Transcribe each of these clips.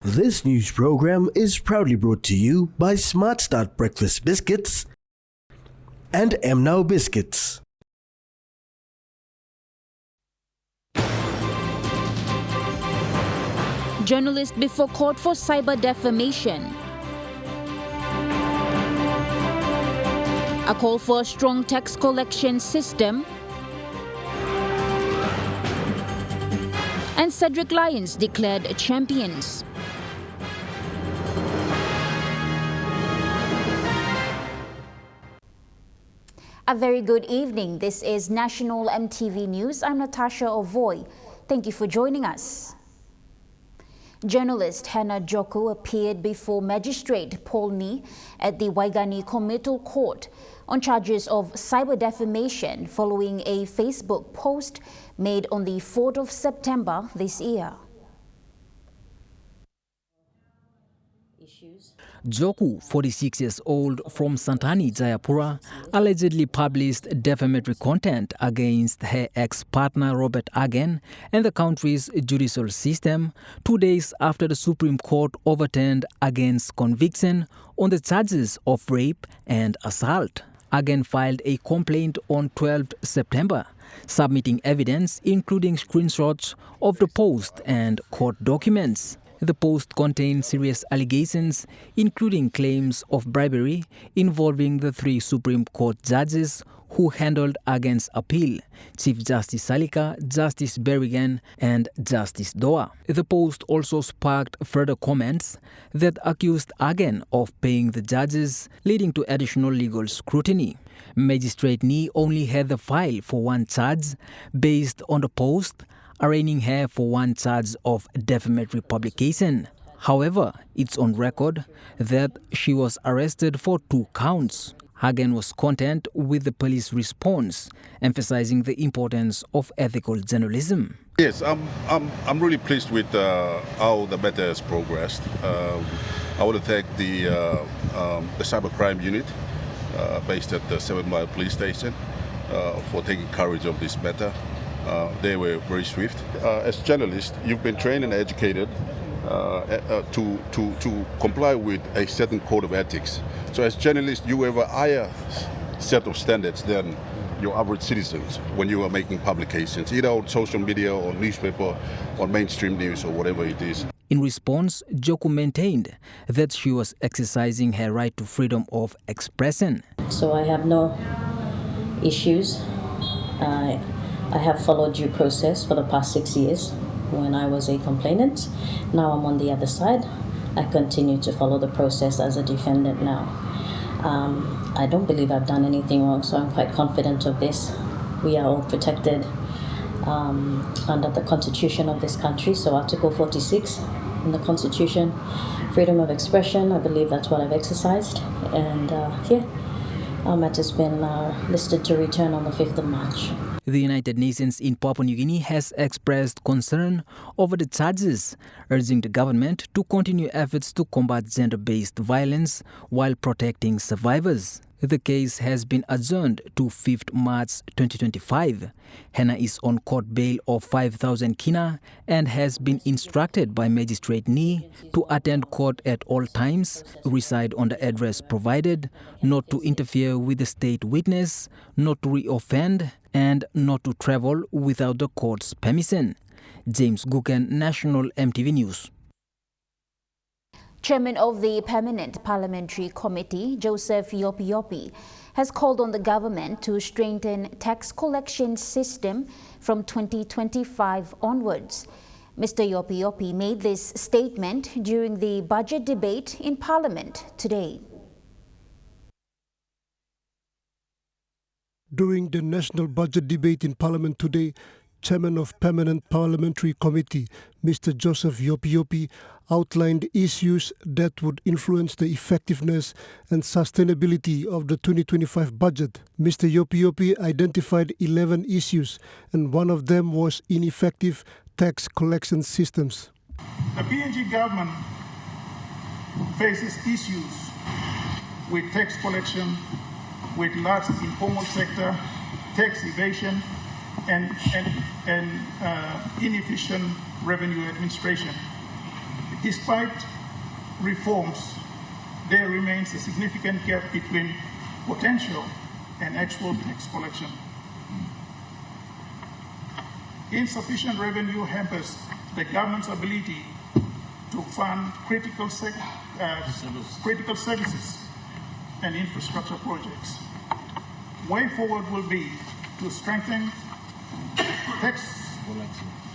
This news program is proudly brought to you by Smart Start Breakfast Biscuits and Now Biscuits. Journalist before court for cyber defamation. A call for a strong tax collection system. And Cedric Lions declared champions. A very good evening. This is National Emtv News. I'm Natasha Ovoy. Thank you for joining us. Journalist Hannah Joku appeared before Magistrate Paul Nee at the Waigani Committal Court on charges of cyber defamation following a Facebook post made on the 4th of September this year. Joku, 46 years old, from Santani, Jayapura, allegedly published defamatory content against her ex-partner Robert Agen and the country's judicial system 2 days after the Supreme Court overturned Agen's conviction on the charges of rape and assault. Agen filed a complaint on 12 September, submitting evidence including screenshots of the post and court documents. The post contained serious allegations, including claims of bribery involving the 3 Supreme Court judges who handled Agen's appeal, Chief Justice Salika, Justice Berrigan, and Justice Doa. The post also sparked further comments that accused Agen of paying the judges, leading to additional legal scrutiny. Magistrate Nee only had the file for one charge based on the post, arraigning her for one charge of defamatory publication. However, it's on record that she was arrested for 2 counts. Agen was content with the police response, emphasizing the importance of ethical journalism. Yes, I'm really pleased with how the matter has progressed. I want to thank the cybercrime unit based at the 7 Mile Police Station for taking courage of this matter. They were very swift. As journalists, you've been trained and educated to comply with a certain code of ethics. So as journalists, you have a higher set of standards than your average citizens when you are making publications, either on social media or newspaper or mainstream news or whatever it is. In response, Joku maintained that she was exercising her right to freedom of expression. So I have no issues. I have followed due process for the past 6 years when I was a complainant. Now I'm on the other side. I continue to follow the process as a defendant now. I don't believe I've done anything wrong, so I'm quite confident of this. We are all protected under the constitution of this country. So Article 46 in the constitution, freedom of expression, I believe that's what I've exercised. And our matter's been listed to return on the 5th of March. The United Nations in Papua New Guinea has expressed concern over the charges, urging the government to continue efforts to combat gender-based violence while protecting survivors. The case has been adjourned to 5th March 2025. Hannah is on court bail of 5,000 kina and has been instructed by Magistrate Nee to attend court at all times, reside on the address provided, not to interfere with the state witness, not to reoffend, and not to travel without the court's permission. James Guken, National Emtv News. Chairman of the Permanent Parliamentary Committee, Joseph Yopi, has called on the government to strengthen tax collection system from 2025 onwards. Mr. Yopi made this statement during the budget debate in Parliament today. During the national budget debate in Parliament today, Chairman of Permanent Parliamentary Committee, Mr. Joseph Yopi, outlined issues that would influence the effectiveness and sustainability of the 2025 budget. Mr. Yopi identified 11 issues, and one of them was ineffective tax collection systems. The PNG government faces issues with tax collection, with large informal sector, tax evasion, and inefficient revenue administration. Despite reforms, there remains a significant gap between potential and actual tax collection. Insufficient revenue hampers the government's ability to fund critical services and infrastructure projects. Way forward will be to strengthen tax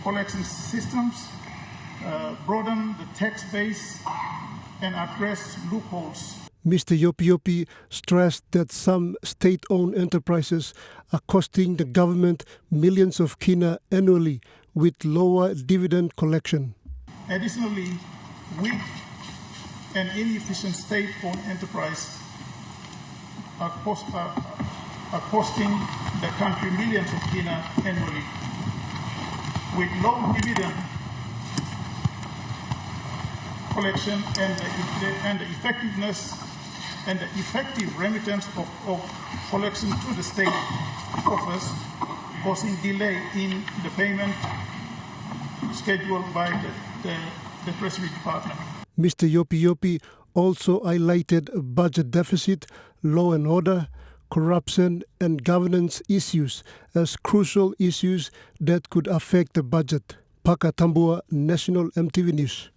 collection systems, broaden the tax base, and address loopholes. Mr. Yopi stressed that some state-owned enterprises are costing the government millions of kina annually with lower dividend collection. Additionally, weak and inefficient state-owned enterprises are costing the country millions of kina annually with low dividend collection and the effectiveness and the effective remittance of collection to the state coffers, causing delay in the payment scheduled by the Treasury Department. Mr. Yopi also highlighted a budget deficit, law and order, corruption and governance issues as crucial issues that could affect the budget. Paka Tambua, National Emtv News.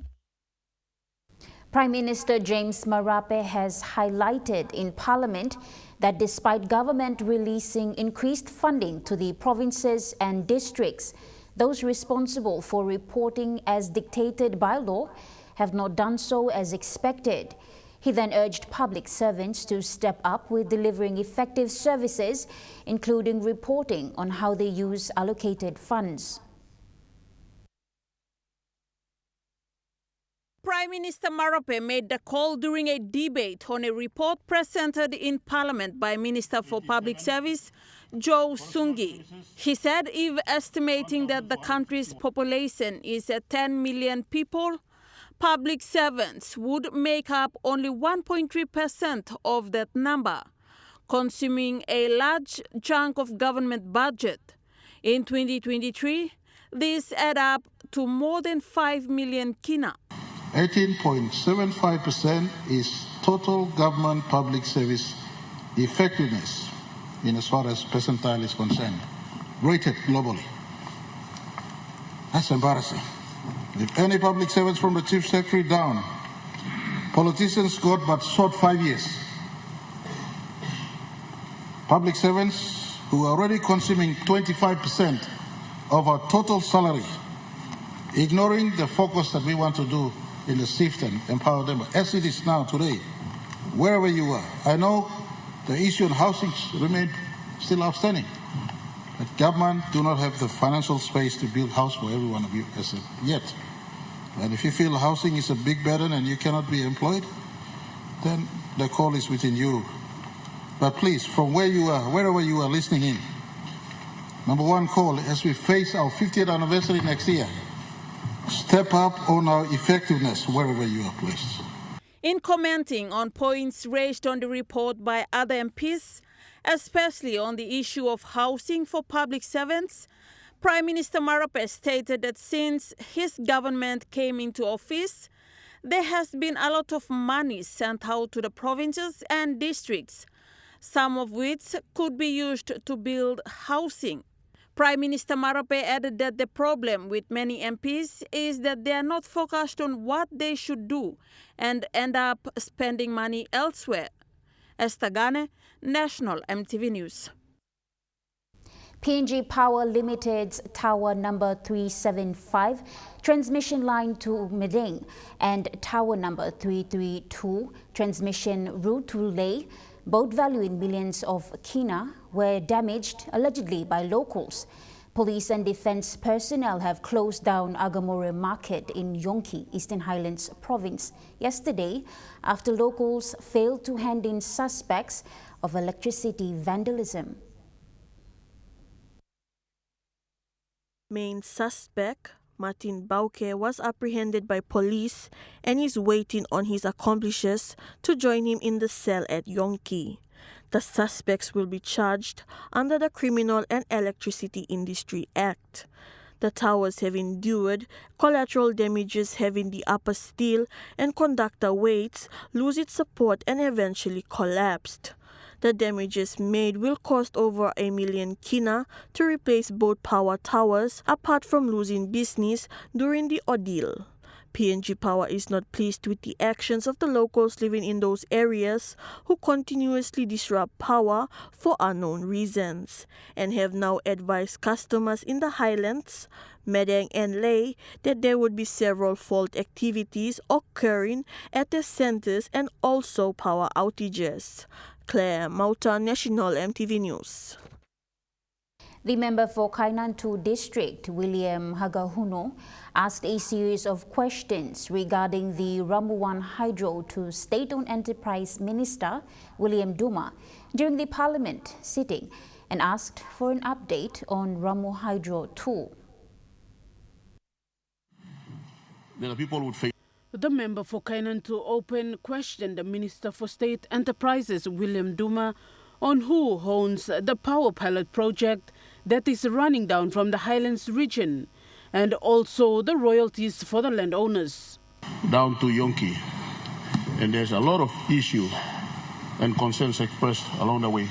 Prime Minister James Marape has highlighted in Parliament that despite government releasing increased funding to the provinces and districts, those responsible for reporting as dictated by law have not done so as expected. He then urged public servants to step up with delivering effective services, including reporting on how they use allocated funds. Prime Minister Marape made the call during a debate on a report presented in Parliament by Minister for Public Service, Joe Sungi. He said if estimating that the country's population is at 10 million people, public servants would make up only 1.3% of that number, consuming a large chunk of government budget. In 2023, this add up to more than 5 million kina. 18.75% is total government public service effectiveness in as far as percentile is concerned, rated globally. That's embarrassing. If any public servants from the chief secretary down, politicians got but short 5 years. Public servants who are already consuming 25% of our total salary, ignoring the focus that we want to do in the shift and empower them. As it is now today, wherever you are, I know the issue on housing remains still outstanding. But government do not have the financial space to build house for every one of you as of yet. And if you feel housing is a big burden and you cannot be employed, then the call is within you. But please, from where you are, wherever you are listening in, number one call as we face our 50th anniversary next year, step up on our effectiveness wherever you are placed. In commenting on points raised on the report by other MPs, especially on the issue of housing for public servants, Prime Minister Marape stated that since his government came into office, there has been a lot of money sent out to the provinces and districts, some of which could be used to build housing. Prime Minister Marape added that the problem with many MPs is that they are not focused on what they should do and end up spending money elsewhere. Esther Gane, National Emtv News. PNG Power Limited's Tower number 375, transmission line to Medang, and Tower number 332, transmission route to Leh, both valuing millions of kina, were damaged allegedly by locals. Police and defense personnel have closed down Agamore Market in Yongki, Eastern Highlands Province, yesterday after locals failed to hand in suspects of electricity vandalism. Main suspect, Martin Bauke, was apprehended by police and is waiting on his accomplices to join him in the cell at Yongki. The suspects will be charged under the Criminal and Electricity Industry Act. The towers have endured collateral damages, having the upper steel and conductor weights lose its support and eventually collapsed. The damages made will cost over $1 million kina to replace both power towers, apart from losing business during the ordeal. PNG Power is not pleased with the actions of the locals living in those areas who continuously disrupt power for unknown reasons, and have now advised customers in the highlands, Medang and Ley, that there would be several fault activities occurring at the centers and also power outages. Claire Mauta, National Emtv News. The member for Kainan 2 District, William Hagahuno, asked a series of questions regarding the Ramu 1 Hydro to State-owned Enterprise Minister William Duma during the Parliament sitting and asked for an update on Ramu Hydro 2. The member for Kainan 2 Open questioned the Minister for State Enterprises William Duma on who owns the power pilot project that is running down from the Highlands region, and also the royalties for the landowners. Down to Yonki, and there's a lot of issue and concerns expressed along the way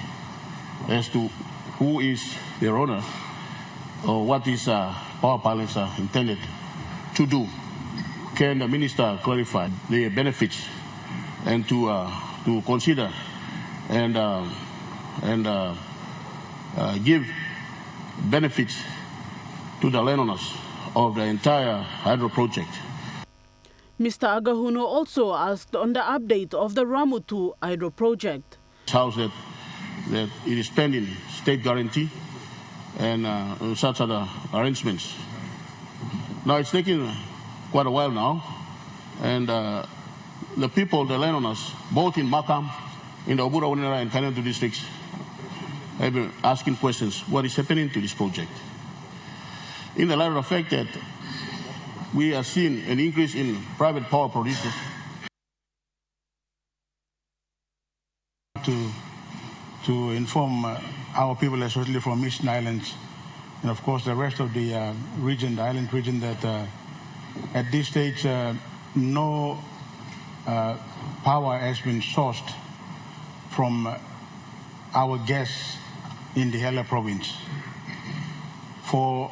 as to who is their owner or what is power pilots are intended to do. Can the minister clarify the benefits and to consider and give benefits to the landowners of the entire hydro project? Mr. Agahuno also asked on the update of the Ramu 2 hydro project. House that it is pending state guarantee and such other arrangements. Now it's taking quite a while now, and the people, the landowners, both in Makam, in the Obura Unera and Kainan 2 districts, have been asking questions, what is happening to this project? In the light of the fact that we are seeing an increase in private power producers. To inform our people, especially from Eastern Islands, and of course the rest of the region, the island region, that at this stage no power has been sourced from our gas in the Hela province. For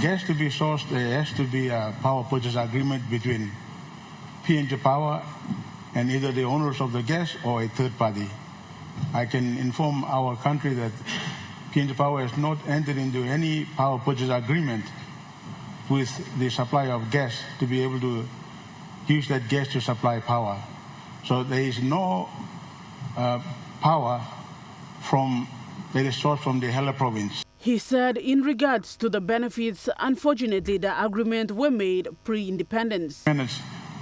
gas to be sourced, there has to be a power purchase agreement between PNG Power and either the owners of the gas or a third party. I can inform our country that PNG Power has not entered into any power purchase agreement with the supply of gas to be able to use that gas to supply power. So there is no power that is sourced from the Hela province. He said in regards to the benefits, unfortunately the agreement were made pre-independence.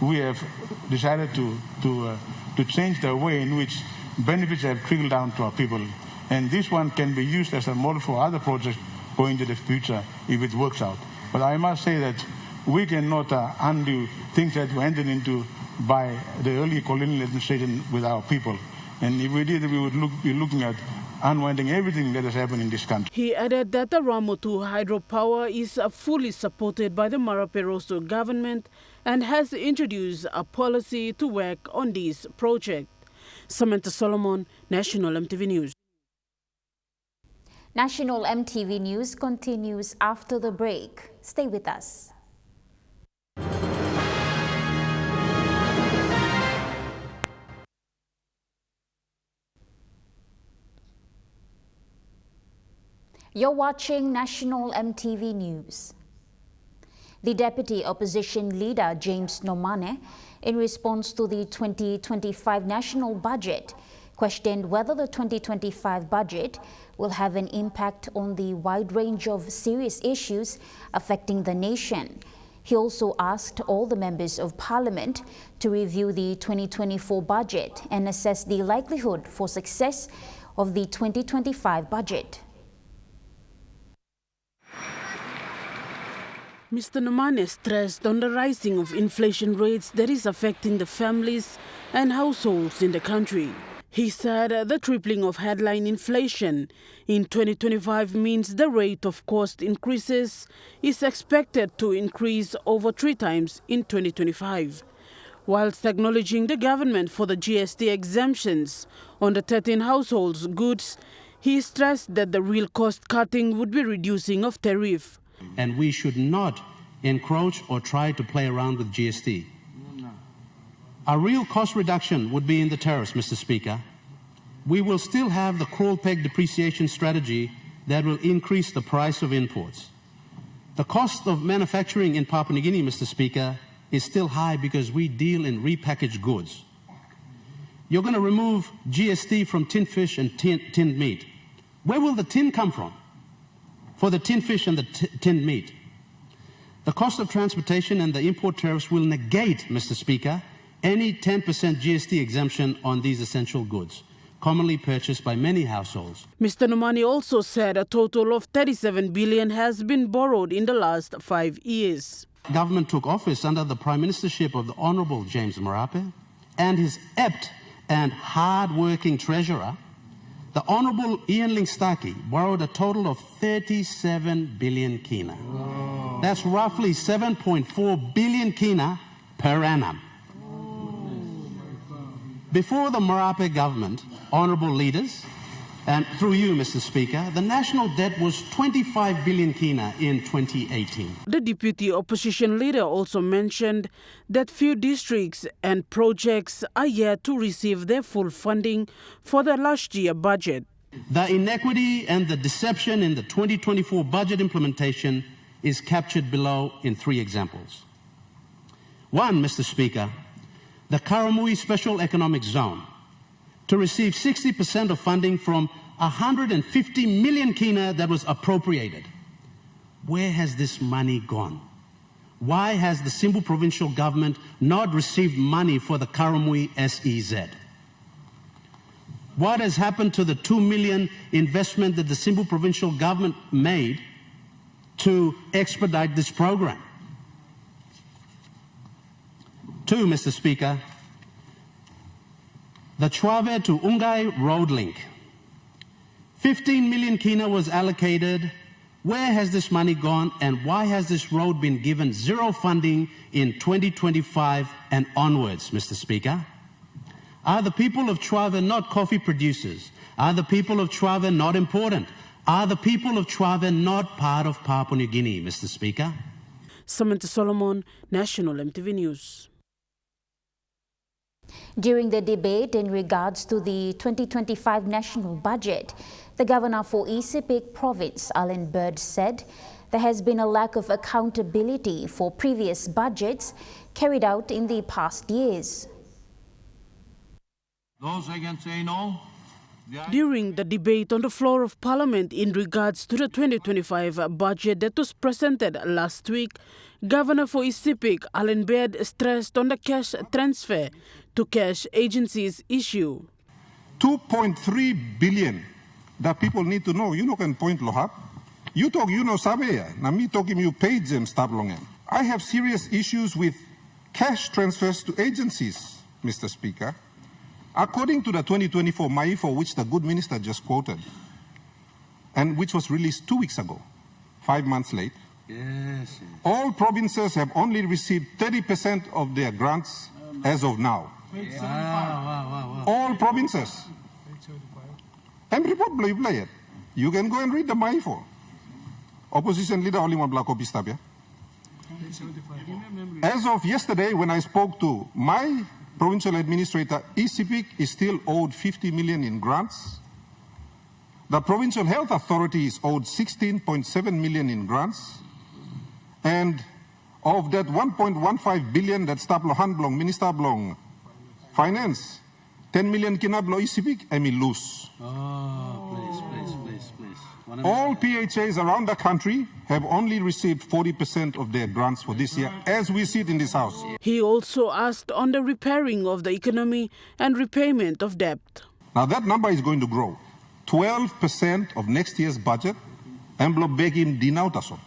We have decided to change the way in which benefits have trickled down to our people. And this one can be used as a model for other projects going into the future if it works out. But I must say that we cannot undo things that were entered into by the early colonial administration with our people. And if we did, we would be looking at unwinding everything that has happened in this country. He added that the Ramu 2 hydropower is fully supported by the Maraperoso government and has introduced a policy to work on this project. Samantha Solomon, National Emtv News. National Emtv News continues after the break. Stay with us. You're watching National Emtv News. The Deputy Opposition Leader James Nomane, in response to the 2025 national budget, questioned whether the 2025 budget will have an impact on the wide range of serious issues affecting the nation. He also asked all the members of Parliament to review the 2024 budget and assess the likelihood for success of the 2025 budget. Mr. Nomane stressed on the rising of inflation rates that is affecting the families and households in the country. He said the tripling of headline inflation in 2025 means the rate of cost increases is expected to increase over 3 times in 2025. Whilst acknowledging the government for the GST exemptions on the 13 households goods, he stressed that the real cost cutting would be reducing of tariff. And we should not encroach or try to play around with GST. A real cost reduction would be in the tariffs, Mr. Speaker. We will still have the crawl-peg depreciation strategy that will increase the price of imports. The cost of manufacturing in Papua New Guinea, Mr. Speaker, is still high because we deal in repackaged goods. You're going to remove GST from tinned fish and tinned meat. Where will the tin come from for the tinned fish and the tinned meat? The cost of transportation and the import tariffs will negate, Mr. Speaker, any 10% GST exemption on these essential goods, commonly purchased by many households. Mr. Nomani also said a total of 37 billion has been borrowed in the last 5 years. Government took office under the Prime Ministership of the Honourable James Marape and his apt and hard-working treasurer, the Honourable Ian Lingstaki, borrowed a total of 37 billion kina. Oh. That's roughly 7.4 billion kina per annum. Before the Marape government, honourable leaders, and through you, Mr. Speaker, the national debt was 25 billion kina in 2018. The deputy opposition leader also mentioned that few districts and projects are yet to receive their full funding for the last year budget. The inequity and the deception in the 2024 budget implementation is captured below in 3 examples. 1, Mr. Speaker, the Karamui Special Economic Zone to receive 60% of funding from 150 million kina that was appropriated. Where has this money gone? Why has the Simbu provincial government not received money for the Karamui SEZ? What has happened to the 2 million investment that the Simbu provincial government made to expedite this program? 2, Mr. Speaker, the Chuave to Ungai road link. 15 million kina was allocated. Where has this money gone, and why has this road been given 0 funding in 2025 and onwards, Mr. Speaker? Are the people of Chuave not coffee producers? Are the people of Chuave not important? Are the people of Chuave not part of Papua New Guinea, Mr. Speaker? Samantha Solomon, National Emtv News. During the debate in regards to the 2025 national budget, the governor for East Sepik Province, Alan Bird, said there has been a lack of accountability for previous budgets carried out in the past years. Those against say no. During the debate on the floor of Parliament in regards to the 2025 budget that was presented last week, Governor for East Sepik, Alan Bird, stressed on the cash transfer to cash agencies issue. 2.3 billion that people need to know. You know can point lohap. You talk, you know sabe. Na me talking you page them stop long. I have serious issues with cash transfers to agencies, Mr. Speaker. According to the 2024 MAIFO, which the good minister just quoted, and which was released 2 weeks ago, 5 months late, yes. All provinces have only received 30% of their grants as of now. Wow. All provinces. And report play it. You can go and read the MAIFO. Opposition leader only one black copy stab, yeah? As of yesterday, when I spoke to my provincial administrator, East Sepik is still owed 50 million in grants. The Provincial Health Authority is owed 16.7 million in grants. And of that 1.15 billion that Staplohan belong, Minister belong Finance, 10 million kinablo East Sepik, I mean lose. Oh, please. All PHAs around the country have only received 40% of their grants for this year, as we sit in this house. He also asked on the repairing of the economy and repayment of debt. Now that number is going to grow. 12% of next year's budget, envelope begim dinautaso.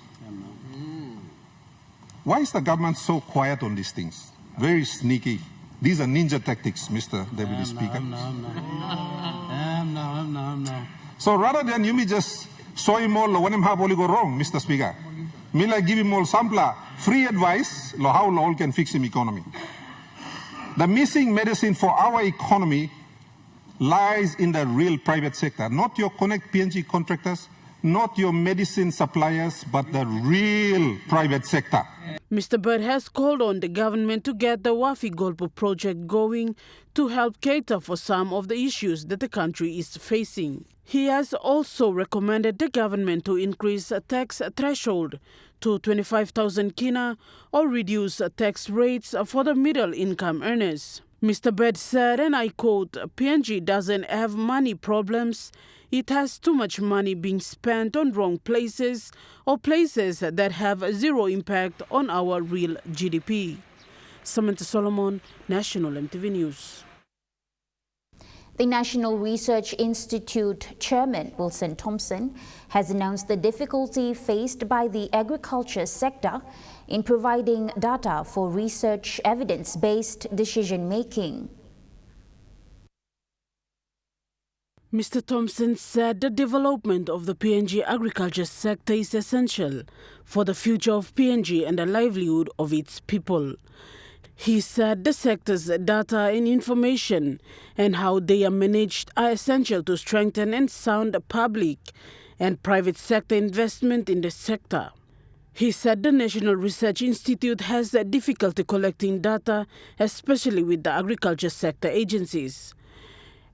Why is the government so quiet on these things? Very sneaky. These are ninja tactics, Mr. Deputy Speaker. So rather than you me just show him all when him have only go wrong, Mr. Speaker, me like give him all sampler free advice how all can fix him economy. The missing medicine for our economy lies in the real private sector, not your Connect PNG contractors, not your medicine suppliers, but the real private sector. Mr. Bird has called on the government to get the Wafi Golpu project going to help cater for some of the issues that the country is facing. He has also recommended the government to increase a tax threshold to 25,000 kina or reduce tax rates for the middle income earners. Mr. Bird said, and I quote, PNG doesn't have money problems. It has too much money being spent on wrong places or places that have zero impact on our real GDP. Samantha Solomon, National Emtv News. The National Research Institute Chairman Wilson Thompson has announced the difficulty faced by the agriculture sector in providing data for research evidence-based decision-making. Mr. Thompson said the development of the PNG agriculture sector is essential for the future of PNG and the livelihood of its people. He said the sector's data and information and how they are managed are essential to strengthen and sound public and private sector investment in the sector. He said the National Research Institute has difficulty collecting data, especially with the agriculture sector agencies.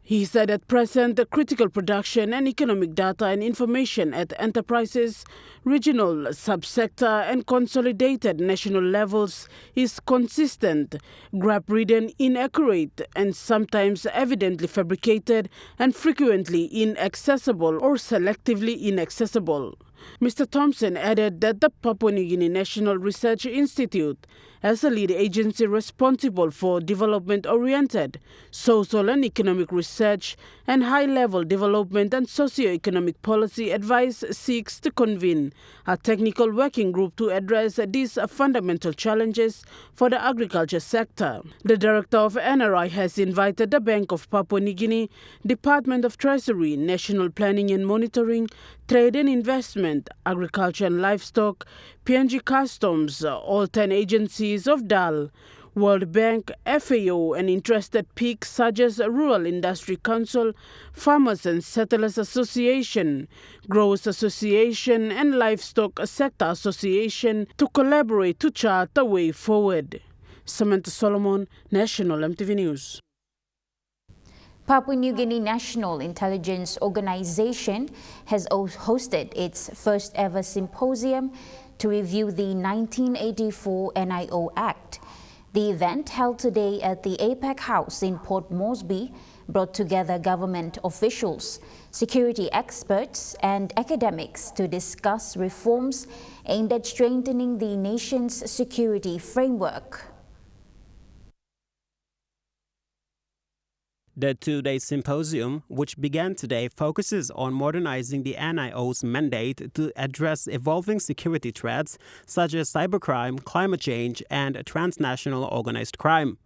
He said at present the critical production and economic data and information at enterprises, regional, subsector and consolidated national levels is consistent, grab-ridden, inaccurate and sometimes evidently fabricated and frequently inaccessible or selectively inaccessible. Mr. Thompson added that the Papua New Guinea National Research Institute, as a lead agency responsible for development-oriented, social and economic research and high-level development and socio-economic policy advice, seeks to convene a technical working group to address these fundamental challenges for the agriculture sector. The director of NRI has invited the Bank of Papua New Guinea, Department of Treasury, National Planning and Monitoring, Trade and Investment, Agriculture and Livestock, PNG Customs, all 10 agencies of DAL, World Bank, FAO, and interested peaks such as Rural Industry Council, Farmers and Settlers Association, Growers Association, and Livestock Sector Association to collaborate to chart the way forward. Samantha Solomon, National Emtv News. Papua New Guinea National Intelligence Organization has hosted its first ever symposium to review the 1984 NIO Act. The event, held today at the APEC House in Port Moresby, brought together government officials, security experts and academics to discuss reforms aimed at strengthening the nation's security framework. The two-day symposium, which began today, focuses on modernizing the NIO's mandate to address evolving security threats such as cybercrime, climate change, and transnational organized crime.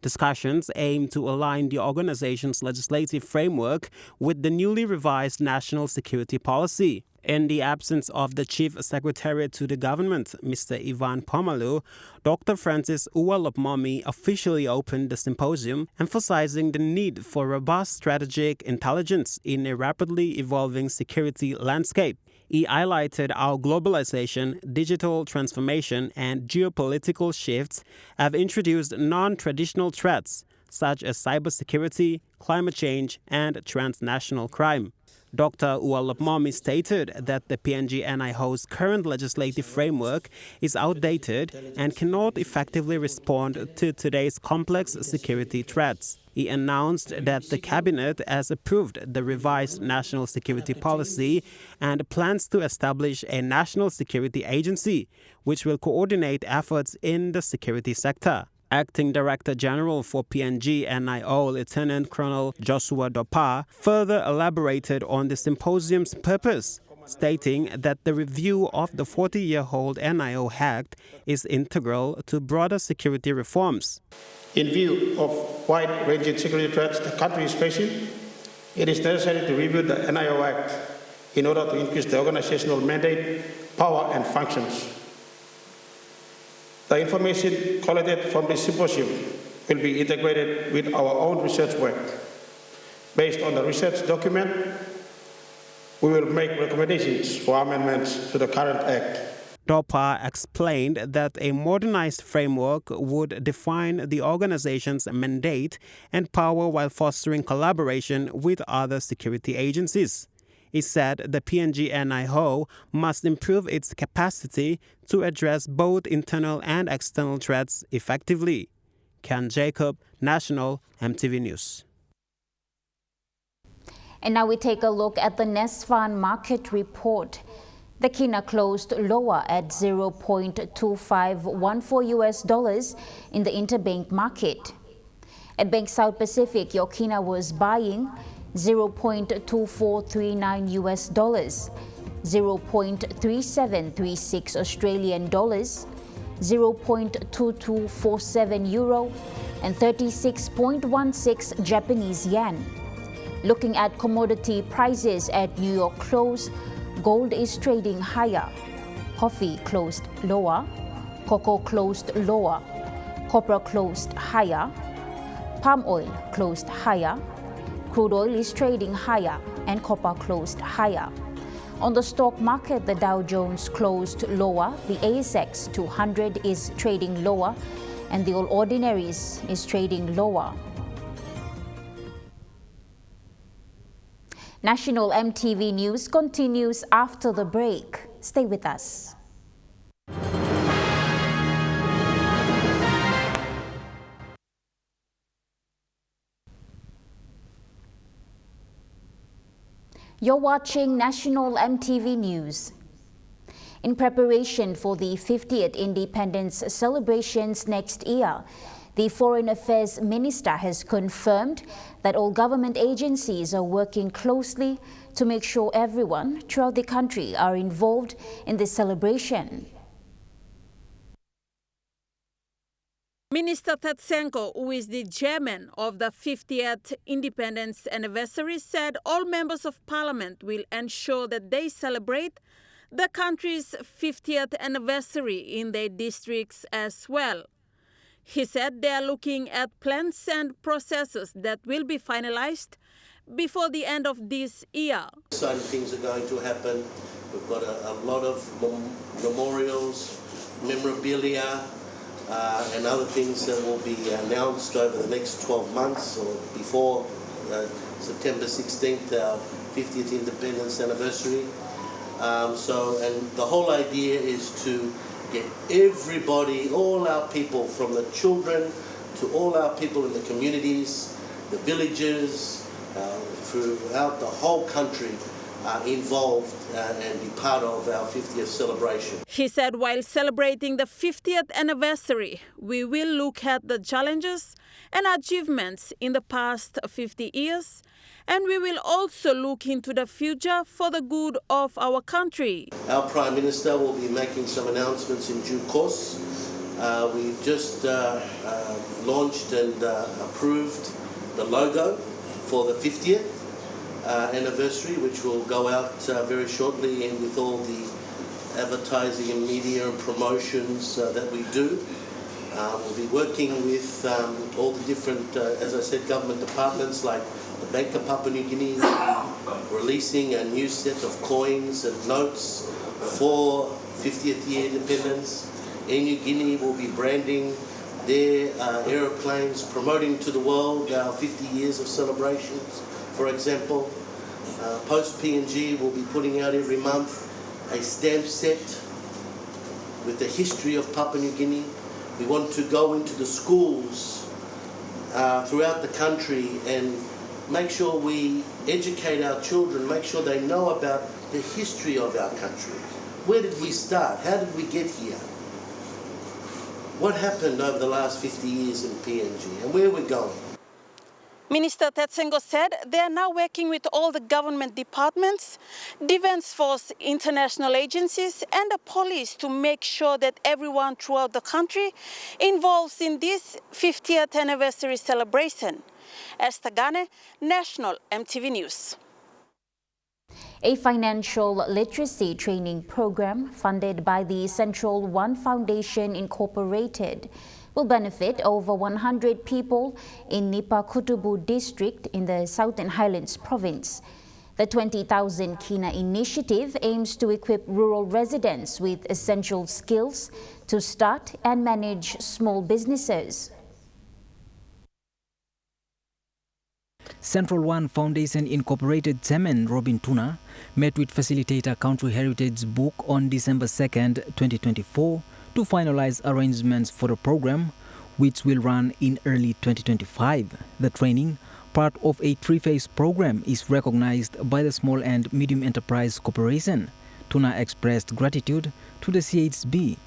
Discussions aim to align the organization's legislative framework with the newly revised national security policy. In the absence of the Chief Secretariat to the government, Mr. Ivan Pomalu, Dr. Francis Uwalopmami officially opened the symposium, emphasizing the need for robust strategic intelligence in a rapidly evolving security landscape. He highlighted how globalization, digital transformation, and geopolitical shifts have introduced non-traditional threats such as cybersecurity, climate change, and transnational crime. Dr. Uwalopmami stated that the PNG NIO's current legislative framework is outdated and cannot effectively respond to today's complex security threats. He announced that the Cabinet has approved the revised national security policy and plans to establish a national security agency, which will coordinate efforts in the security sector. Acting Director General for PNG NIO, Lieutenant Colonel Joshua Dopa, further elaborated on the symposium's purpose stating that the review of the 40-year-old NIO Act is integral to broader security reforms. In view of wide-ranging security threats the country is facing, it is necessary to review the NIO Act in order to increase the organizational mandate, power, and functions. The information collected from this symposium will be integrated with our own research work. Based on the research document, we will make recommendations for amendments to the current Act. Dopa explained that a modernized framework would define the organization's mandate and power while fostering collaboration with other security agencies. He said the PNG-NIO must improve its capacity to address both internal and external threats effectively. Ken Jacob, National Emtv News. And now we take a look at the Nesfan market report. The kina closed lower at $0.2514 in the interbank market. At Bank South Pacific, your kina was buying $0.2439, $0.3736 Australian dollars, 0.2247 euro, and 36.16 Japanese yen. Looking at commodity prices at New York close, gold is trading higher. Coffee closed lower, cocoa closed lower, copper closed higher, palm oil closed higher, crude oil is trading higher, and copper closed higher. On the stock market, the Dow Jones closed lower, the ASX 200 is trading lower, and the All Ordinaries is trading lower. National Emtv News continues after the break. Stay with us. You're watching National Emtv News. In preparation for the 50th Independence celebrations next year, the Foreign Affairs Minister has confirmed that all government agencies are working closely to make sure everyone throughout the country are involved in this celebration. Minister Tatsenko, who is the chairman of the 50th Independence Anniversary, said all members of parliament will ensure that they celebrate the country's 50th anniversary in their districts as well. He said they are looking at plans and processes that will be finalized before the end of this year. Exciting things are going to happen. We've got a lot of memorials, memorabilia, and other things that will be announced over the next 12 months or before September 16th, our 50th Independence Anniversary. And the whole idea is to get everybody, all our people, from the children to all our people in the communities, the villages, throughout the whole country, involved and be part of our 50th celebration. He said while celebrating the 50th anniversary, we will look at the challenges and achievements in the past 50 years, and we will also look into the future for the good of our country. Our Prime Minister will be making some announcements in due course. We've just launched and approved the logo for the 50th anniversary, which will go out very shortly, and with all the advertising and media and promotions that we do. We'll be working with all the different, as I said, government departments like the Bank of Papua New Guinea, releasing a new set of coins and notes for 50th year independence. Air New Guinea will be branding their aeroplanes, promoting to the world our 50 years of celebrations. For example, Post PNG will be putting out every month a stamp set with the history of Papua New Guinea. We want to go into the schools throughout the country and make sure we educate our children, make sure they know about the history of our country. Where did we start? How did we get here? What happened over the last 50 years in PNG and where we're going? Minister Tetsengo said they are now working with all the government departments, Defence Force, international agencies and the police to make sure that everyone throughout the country involved in this 50th anniversary celebration. Esther Gane, National Emtv News. A financial literacy training program funded by the Central One Foundation Incorporated will benefit over 100 people in Nipa Kutubu district in the Southern Highlands province. The 20,000 Kina initiative aims to equip rural residents with essential skills to start and manage small businesses. Central One Foundation Incorporated Chairman Robin Tuna met with facilitator Country Heritage Book on December 2nd, 2024 to finalize arrangements for the program, which will run in early 2025. The training, part of a three-phase program, is recognized by the Small and Medium Enterprise Corporation. Tuna expressed gratitude to the CHB.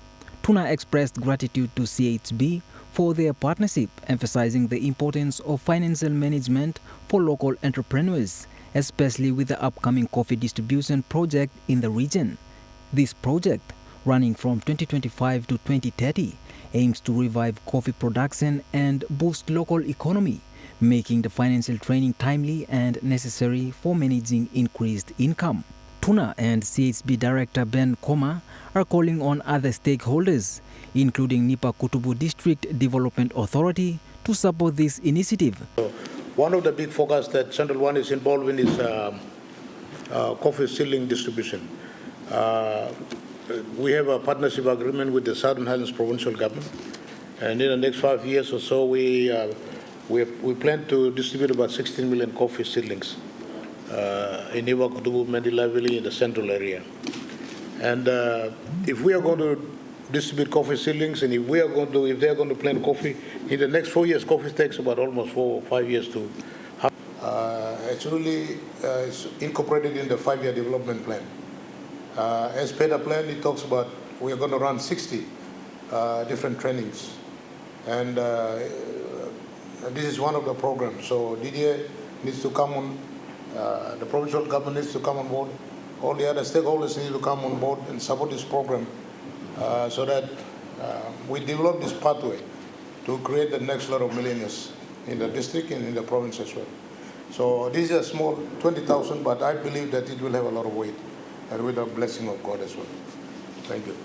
Tuna expressed gratitude to CHB for their partnership, emphasizing the importance of financial management for local entrepreneurs, especially with the upcoming coffee distribution project in the region. This project, running from 2025 to 2030, aims to revive coffee production and boost local economy, making the financial training timely and necessary for managing increased income. Tuna and CHB Director Ben Koma are calling on other stakeholders, including Nipa Kutubu District Development Authority, to support this initiative. One of the big focus that Central One is involved in is coffee seedling distribution. We have a partnership agreement with the Southern Highlands Provincial Government, and in the next 5 years or so, we plan to distribute about 16 million coffee seedlings in Nipa Kutubu, Mandela Valley, in the central area. And if we are going to distribute coffee seedlings, and if they are going to plant coffee, in the next 4 years, coffee takes about almost 4 or 5 years to have. It's incorporated in the 5-year development plan. As per the plan, it talks about we are going to run 60 different trainings. And this is one of the programs. So DDA needs to come on, the provincial government needs to come on board. All the other stakeholders need to come on board and support this program so that we develop this pathway to create the next lot of millionaires in the district and in the province as well. So this is a small 20,000, but I believe that it will have a lot of weight, and with the blessing of God as well. Thank you.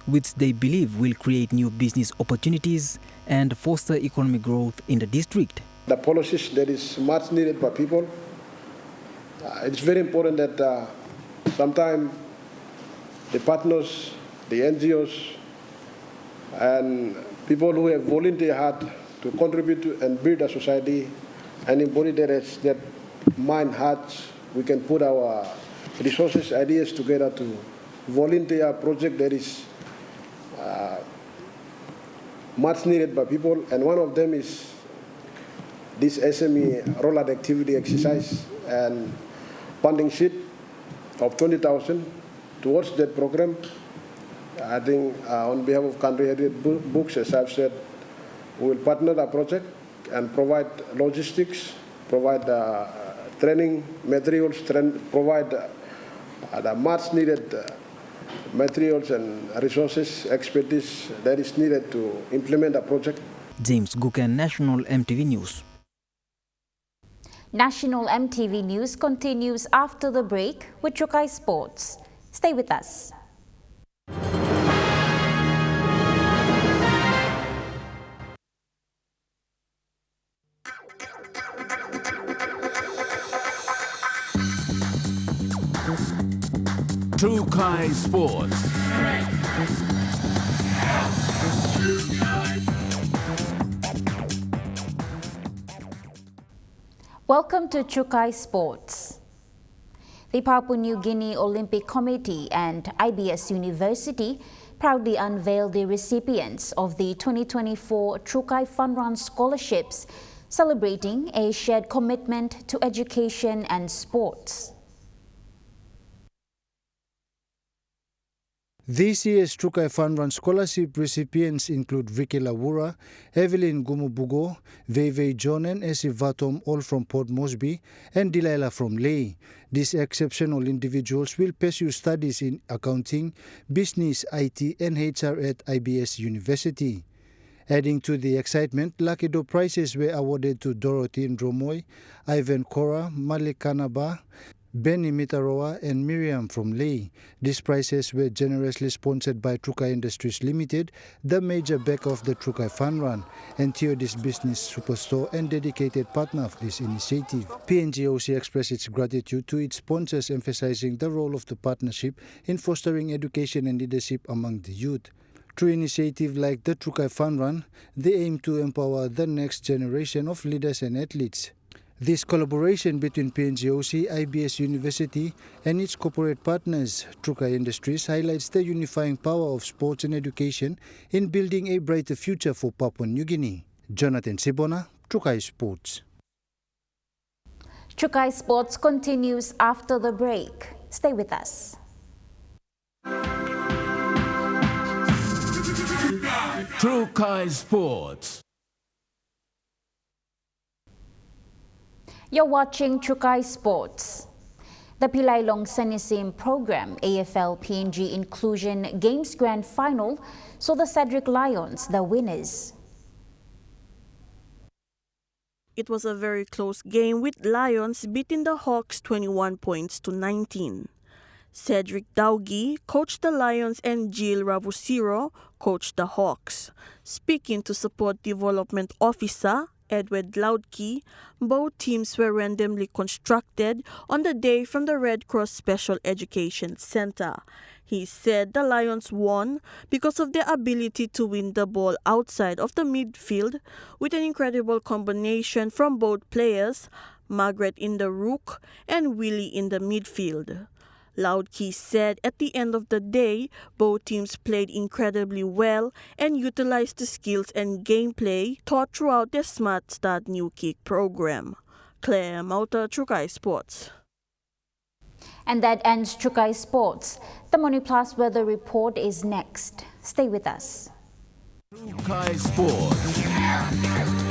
Which they believe will create new business opportunities and foster economic growth in the district. The policies that is much needed by people. It's very important that sometimes the partners, the NGOs, and people who have volunteered hard to contribute to and build a society, and embody that mind, hearts, we can put our resources, ideas together to volunteer a project that is much needed by people. And one of them is this SME rollout activity exercise and funding sheet of 20,000 towards that program. I think on behalf of Country Heritage Books, as I've said, we will partner the project and provide logistics, provide training materials, provide the much needed materials and resources, expertise that is needed to implement the project. James Guken, National Emtv News. National Emtv News continues after the break with Trukai Sports. Stay with us. Trukai Sports. Welcome to Trukai Sports. The Papua New Guinea Olympic Committee and IBS University proudly unveiled the recipients of the 2024 Trukai Fun Run scholarships, celebrating a shared commitment to education and sports. This year's Trukai Fund Run scholarship recipients include Vicky Lawura, Evelyn Gumubugo, Veve Jonen, Esi Vatom, all from Port Moresby, and Delilah from Ley. These exceptional individuals will pursue studies in accounting, business, IT, and HR at IBS University. Adding to the excitement, Lucky Draw prizes were awarded to Dorothy Ndromoy, Ivan Kora, Malik Kanaba, Benny Mitaroa, and Miriam from Ley. These prizes were generously sponsored by Trukai Industries Limited, the major backer of the Trukai Fun Run, and Theodis Business Superstore and dedicated partner of this initiative. PNGOC expressed its gratitude to its sponsors, emphasizing the role of the partnership in fostering education and leadership among the youth. Through initiatives like the Trukai Fun Run, they aim to empower the next generation of leaders and athletes. This collaboration between PNGOC, IBS University, and its corporate partners, Trukai Industries, highlights the unifying power of sports and education in building a brighter future for Papua New Guinea. Jonathan Sibona, Trukai Sports. Trukai Sports continues after the break. Stay with us. Trukai Sports. You're watching Trukai Sports. The Pilailong Senisim program, AFL PNG Inclusion Games Grand Final, saw the Cedric Lions the winners. It was a very close game with Lions beating the Hawks 21 points to 19. Cedric Daugi coached the Lions and Jill Ravusiro coached the Hawks. Speaking to Support Development Officer Edward Loudkey, both teams were randomly constructed on the day from the Red Cross Special Education Center. He said the Lions won because of their ability to win the ball outside of the midfield with an incredible combination from both players, Margaret in the rook and Willie in the midfield. Loudkey said at the end of the day, both teams played incredibly well and utilized the skills and gameplay taught throughout their Smart Start New Kick program. Claire Mauta, Trukai Sports. And that ends Trukai Sports. The Money Plus weather report is next. Stay with us. Trukai Sports.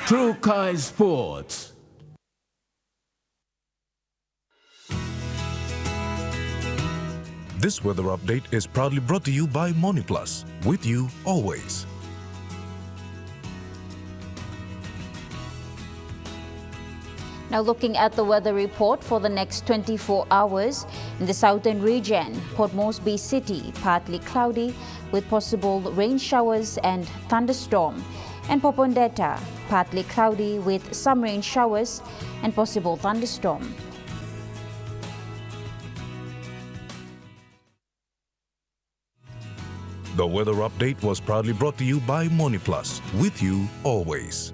Trukai Sports. This weather update is proudly brought to you by MoneyPlus, with you always. Now looking at the weather report for the next 24 hours, in the southern region, Port Moresby City, partly cloudy with possible rain showers and thunderstorm, and Popondetta, partly cloudy with some rain showers and possible thunderstorm. The weather update was proudly brought to you by MoneyPlus, with you always.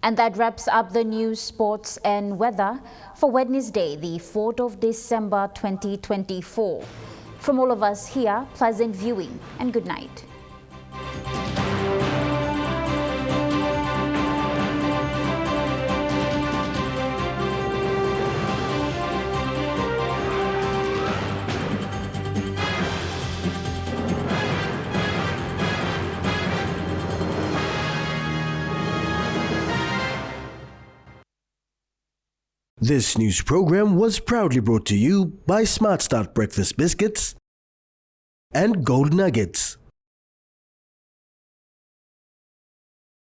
And that wraps up the news, sports and weather for Wednesday, the 4th of December 2024. From all of us here, pleasant viewing and good night. This news program was proudly brought to you by Smart Start Breakfast Biscuits and Gold Nuggets.